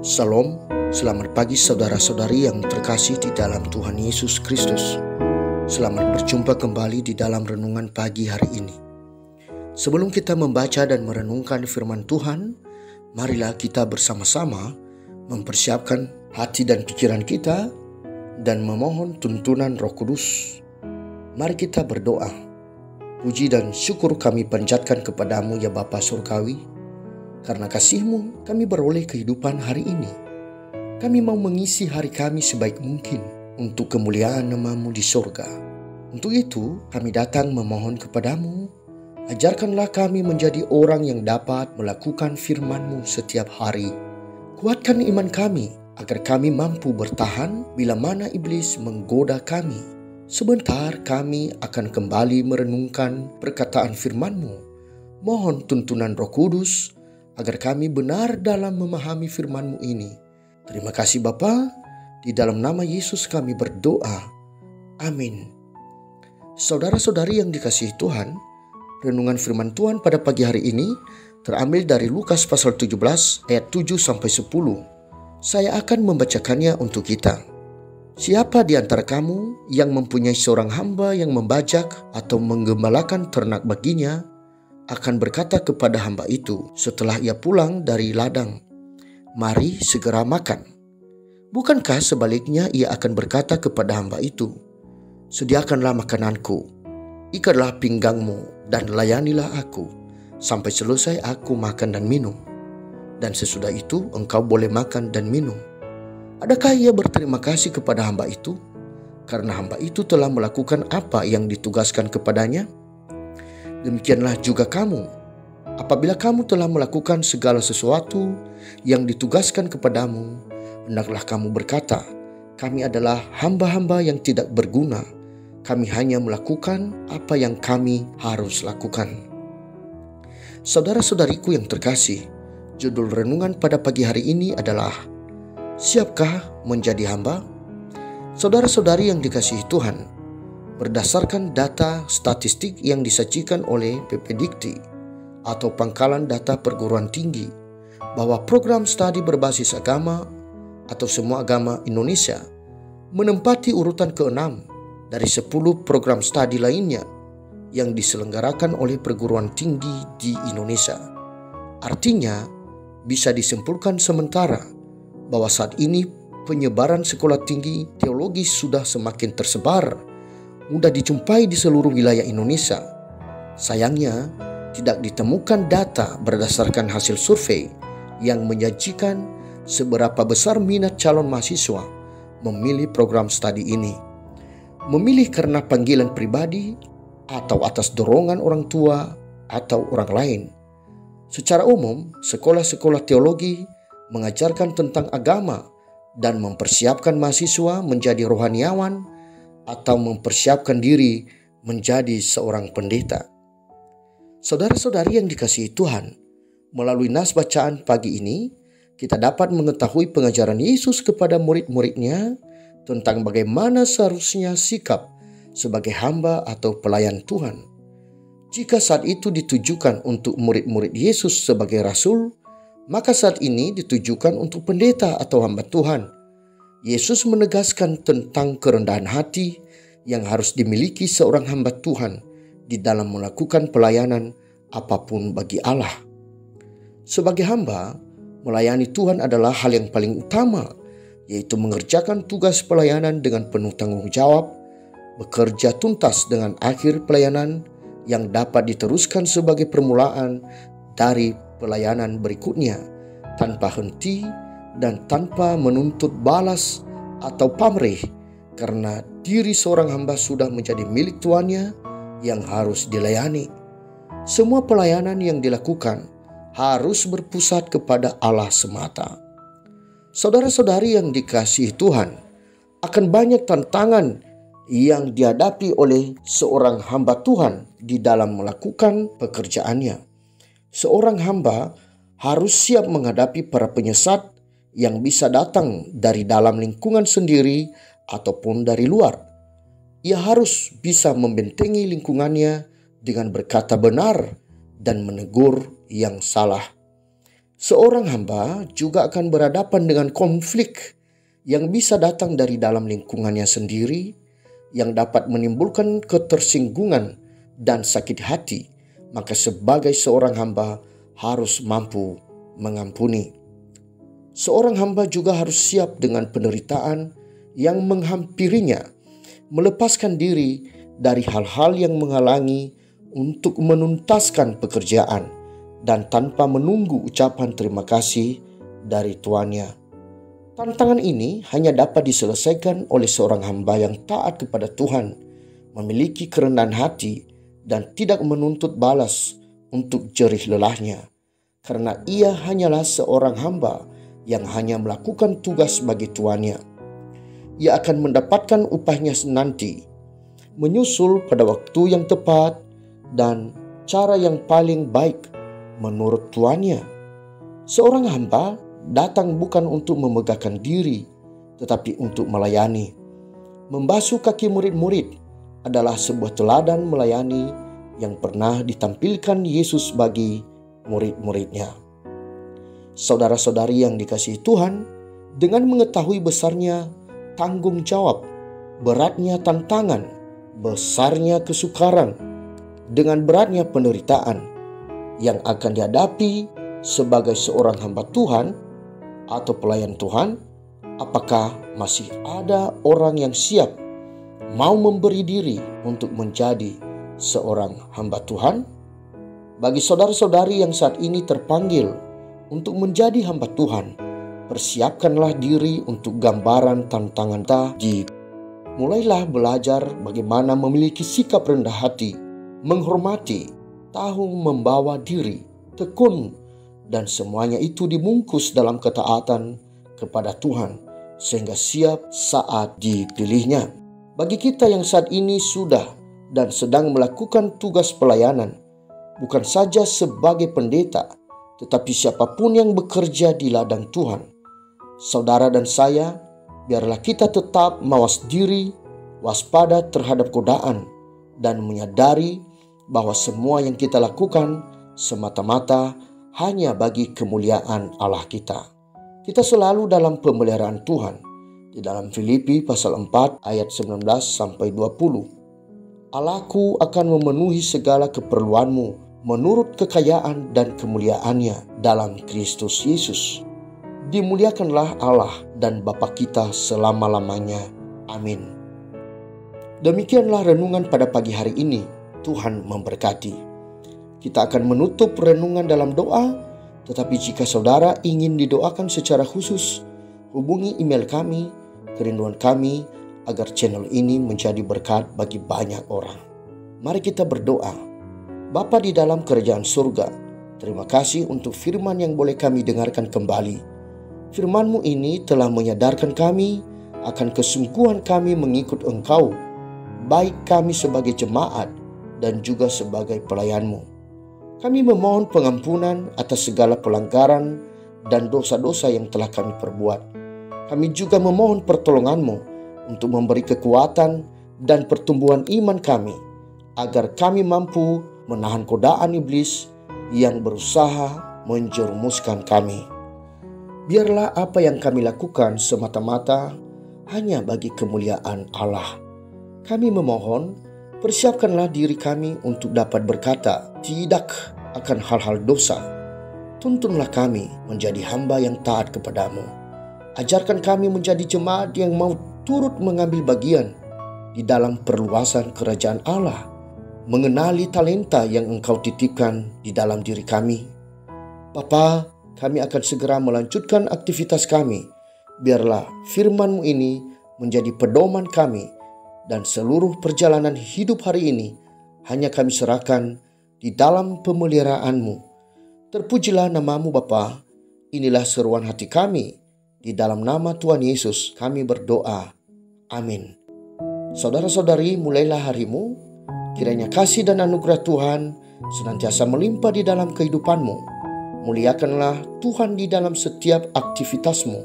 Salam, selamat pagi saudara-saudari yang terkasih di dalam Tuhan Yesus Kristus. Selamat berjumpa kembali di dalam renungan pagi hari ini. Sebelum kita membaca dan merenungkan firman Tuhan, marilah kita bersama-sama mempersiapkan hati dan pikiran kita dan memohon tuntunan Roh Kudus. Mari kita berdoa. Puji dan syukur kami panjatkan kepadamu ya Bapa Surgawi. Karena kasih-Mu kami beroleh kehidupan hari ini. Kami mau mengisi hari kami sebaik mungkin untuk kemuliaan nama-Mu di surga. Untuk itu kami datang memohon kepadamu, ajarkanlah kami menjadi orang yang dapat melakukan firman-Mu setiap hari. Kuatkan iman kami agar kami mampu bertahan bila mana iblis menggoda kami. Sebentar kami akan kembali merenungkan perkataan firman-Mu. Mohon tuntunan Roh Kudus agar kami benar dalam memahami firman-Mu ini. Terima kasih Bapa, di dalam nama Yesus kami berdoa. Amin. Saudara-saudari yang dikasihi Tuhan, renungan firman Tuhan pada pagi hari ini terambil dari Lukas pasal 17 ayat 7-10. Saya akan membacakannya untuk kita. Siapa di antara kamu yang mempunyai seorang hamba yang membajak atau menggembalakan ternak baginya, akan berkata kepada hamba itu setelah ia pulang dari ladang, "Mari segera makan." Bukankah sebaliknya ia akan berkata kepada hamba itu, "Sediakanlah makananku, ikatlah pinggangmu dan layanilah aku, sampai selesai aku makan dan minum. Dan sesudah itu engkau boleh makan dan minum." Adakah ia berterima kasih kepada hamba itu karena hamba itu telah melakukan apa yang ditugaskan kepadanya? Demikianlah juga kamu, apabila kamu telah melakukan segala sesuatu yang ditugaskan kepadamu, hendaklah kamu berkata, "Kami adalah hamba-hamba yang tidak berguna. Kami hanya melakukan apa yang kami harus lakukan." Saudara-saudariku yang terkasih, judul renungan pada pagi hari ini adalah "Siapkah menjadi hamba?" Saudara-saudari yang dikasihi Tuhan, berdasarkan data statistik yang disajikan oleh PPDikti atau Pangkalan Data Perguruan Tinggi, bahwa program studi berbasis agama atau semua agama Indonesia menempati urutan ke-6 dari 10 program studi lainnya yang diselenggarakan oleh perguruan tinggi di Indonesia. Artinya, bisa disimpulkan sementara bahwa saat ini penyebaran sekolah tinggi teologi sudah semakin tersebar, mudah dijumpai di seluruh wilayah Indonesia. Sayangnya, tidak ditemukan data berdasarkan hasil survei yang menyajikan seberapa besar minat calon mahasiswa memilih program studi ini. Memilih karena panggilan pribadi atau atas dorongan orang tua atau orang lain. Secara umum, sekolah-sekolah teologi mengajarkan tentang agama dan mempersiapkan mahasiswa menjadi rohaniawan atau mempersiapkan diri menjadi seorang pendeta. Saudara-saudari yang dikasihi Tuhan, melalui nas bacaan pagi ini, kita dapat mengetahui pengajaran Yesus kepada murid-muridnya tentang bagaimana seharusnya sikap sebagai hamba atau pelayan Tuhan. Jika saat itu ditujukan untuk murid-murid Yesus sebagai rasul, maka saat ini ditujukan untuk pendeta atau hamba Tuhan. Yesus menegaskan tentang kerendahan hati yang harus dimiliki seorang hamba Tuhan di dalam melakukan pelayanan apapun bagi Allah. Sebagai hamba, melayani Tuhan adalah hal yang paling utama, yaitu mengerjakan tugas pelayanan dengan penuh tanggung jawab, bekerja tuntas dengan akhir pelayanan yang dapat diteruskan sebagai permulaan dari pelayanan berikutnya, tanpa henti dan tanpa menuntut balas atau pamrih, karena diri seorang hamba sudah menjadi milik tuannya yang harus dilayani. Semua pelayanan yang dilakukan harus berpusat kepada Allah semata. Saudara-saudari yang dikasihi Tuhan, akan banyak tantangan yang dihadapi oleh seorang hamba Tuhan di dalam melakukan pekerjaannya. Seorang hamba harus siap menghadapi para penyesat yang bisa datang dari dalam lingkungan sendiri ataupun dari luar. Ia harus bisa membentengi lingkungannya dengan berkata benar dan menegur yang salah. Seorang hamba juga akan berhadapan dengan konflik yang bisa datang dari dalam lingkungannya sendiri, yang dapat menimbulkan ketersinggungan dan sakit hati. Maka sebagai seorang hamba harus mampu mengampuni. Seorang hamba juga harus siap dengan penderitaan yang menghampirinya, melepaskan diri dari hal-hal yang menghalangi untuk menuntaskan pekerjaan dan tanpa menunggu ucapan terima kasih dari tuannya. Tantangan ini hanya dapat diselesaikan oleh seorang hamba yang taat kepada Tuhan, memiliki kerendahan hati dan tidak menuntut balas untuk jerih lelahnya, karena ia hanyalah seorang hamba yang hanya melakukan tugas bagi tuannya. Ia akan mendapatkan upahnya nanti, menyusul pada waktu yang tepat dan cara yang paling baik menurut tuannya. Seorang hamba datang bukan untuk memegahkan diri, tetapi untuk melayani. Membasuh kaki murid-murid adalah sebuah teladan melayani yang pernah ditampilkan Yesus bagi murid-muridnya. Saudara-saudari yang dikasihi Tuhan, dengan mengetahui besarnya tanggung jawab, beratnya tantangan, besarnya kesukaran, dengan beratnya penderitaan yang akan dihadapi sebagai seorang hamba Tuhan atau pelayan Tuhan, apakah masih ada orang yang siap mau memberi diri untuk menjadi seorang hamba Tuhan? Bagi saudara-saudari yang saat ini terpanggil untuk menjadi hamba Tuhan, persiapkanlah diri untuk gambaran tantangan tadi. Mulailah belajar bagaimana memiliki sikap rendah hati, menghormati, tahu membawa diri, tekun, dan semuanya itu dibungkus dalam ketaatan kepada Tuhan sehingga siap saat dipilihnya. Bagi kita yang saat ini sudah dan sedang melakukan tugas pelayanan, bukan saja sebagai pendeta, tetapi siapapun yang bekerja di ladang Tuhan, saudara dan saya, biarlah kita tetap mawas diri, waspada terhadap godaan, dan menyadari bahwa semua yang kita lakukan semata-mata hanya bagi kemuliaan Allah kita. Kita selalu dalam pemeliharaan Tuhan. Di dalam Filipi pasal 4 ayat 19-20. Allahku akan memenuhi segala keperluanmu menurut kekayaan dan kemuliaannya dalam Kristus Yesus. Dimuliakanlah Allah dan Bapa kita selama-lamanya. Amin. Demikianlah renungan pada pagi hari ini. Tuhan memberkati. Kita akan menutup renungan dalam doa, tetapi jika saudara ingin didoakan secara khusus, hubungi email kami, kerinduan kami agar channel ini menjadi berkat bagi banyak orang. Mari kita berdoa. Bapa di dalam kerajaan surga, terima kasih untuk firman yang boleh kami dengarkan kembali. Firman-Mu ini telah menyadarkan kami akan kesungguhan kami mengikut Engkau, baik kami sebagai jemaat dan juga sebagai pelayan-Mu. Kami memohon pengampunan atas segala pelanggaran dan dosa-dosa yang telah kami perbuat. Kami juga memohon pertolongan-Mu untuk memberi kekuatan dan pertumbuhan iman kami, agar kami mampu menahan godaan iblis yang berusaha menjerumuskan kami. Biarlah apa yang kami lakukan semata-mata hanya bagi kemuliaan Allah. Kami memohon, persiapkanlah diri kami untuk dapat berkata tidak akan hal-hal dosa. Tuntunlah kami menjadi hamba yang taat kepadamu. Ajarkan kami menjadi jemaat yang mau turut mengambil bagian di dalam perluasan kerajaan Allah, mengenali talenta yang Engkau titipkan di dalam diri kami. Bapa, kami akan segera melanjutkan aktivitas kami. Biarlah firman-Mu ini menjadi pedoman kami, dan seluruh perjalanan hidup hari ini hanya kami serahkan di dalam pemeliharaan-Mu. Terpujilah nama-Mu Bapa. Inilah seruan hati kami. Di dalam nama Tuhan Yesus kami berdoa. Amin. Saudara-saudari, mulailah harimu. Kiranya kasih dan anugerah Tuhan senantiasa melimpah di dalam kehidupanmu. Muliakanlah Tuhan di dalam setiap aktivitasmu,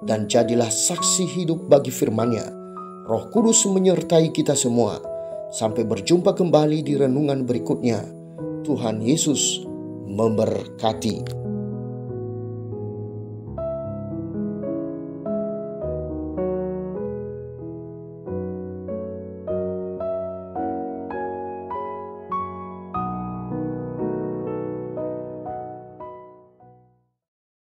dan jadilah saksi hidup bagi firman-Nya. Roh Kudus menyertai kita semua. Sampai berjumpa kembali di renungan berikutnya. Tuhan Yesus memberkati.